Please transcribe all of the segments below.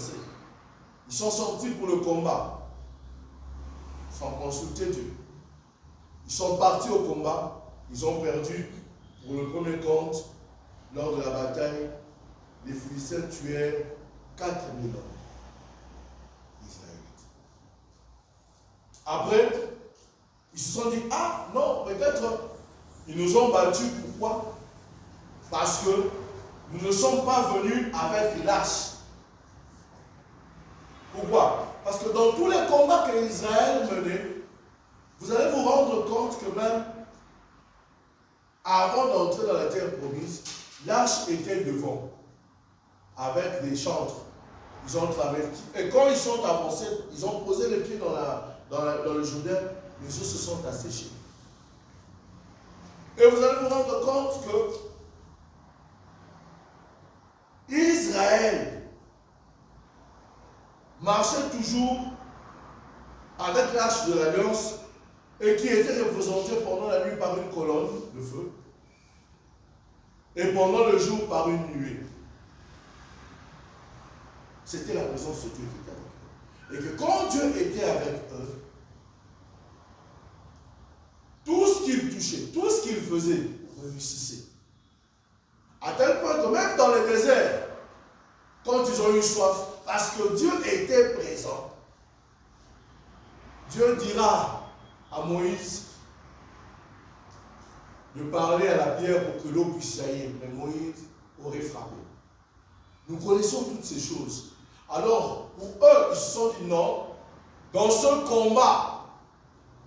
verset. Ils sont sortis pour le combat, sans consulter Dieu. Ils sont partis au combat, ils ont perdu. Pour le premier compte, lors de la bataille, les Philistins tuèrent 4000 hommes israélites. Après, ils se sont dit, ah non, peut-être ils nous ont battus. Pourquoi? Parce que nous ne sommes pas venus avec l'arche. Pourquoi? Parce que dans tous les combats que Israël menait, vous allez vous rendre compte que même avant d'entrer dans la terre promise, l'arche était devant, avec des chantres. Ils ont traversé. Et quand ils sont avancés, ils ont posé les pieds dans le Jourdain, les eaux se sont asséchées. Et vous allez vous rendre compte que Israël marchait toujours avec l'arche de l'Alliance et qui était représenté pendant la nuit par une colonne de feu et pendant le jour par une nuée. C'était la présence de Dieu qui était avec eux. Et que quand Dieu était avec eux, tout ce qu'ils touchaient, tout ce qu'ils faisaient, réussissait. À tel point que même dans le désert, quand ils ont eu soif, parce que Dieu était présent, Dieu dira à Moïse de parler à la pierre pour que l'eau puisse jaillir. Mais Moïse aurait frappé. Nous connaissons toutes ces choses. Alors, pour eux, ils se sont dit non, dans ce combat,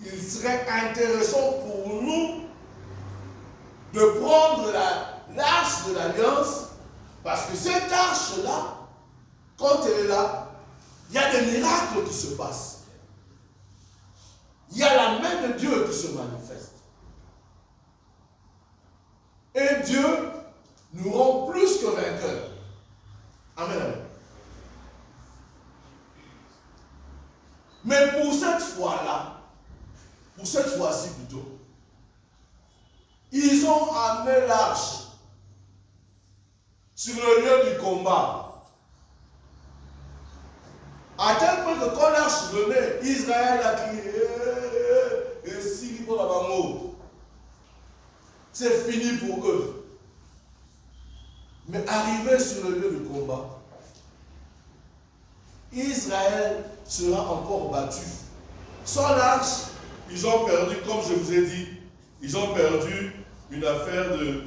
il serait intéressant pour nous de prendre l'arche de l'Alliance, parce que cette arche-là, quand elle est là, il y a des miracles qui se passent. Il y a la main de Dieu qui se manifeste. Et Dieu nous rend plus que vainqueurs. Amen, amen. Mais pour cette fois-là, pour cette fois-ci plutôt, ils ont amené l'arche sur le lieu du combat. À tel point que quand l'arche venait, Israël a crié, et si pour la mort, c'est fini pour eux. Mais arrivé sur le lieu du combat, Israël sera encore battu. Sans l'arche, ils ont perdu, comme je vous ai dit, ils ont perdu une affaire de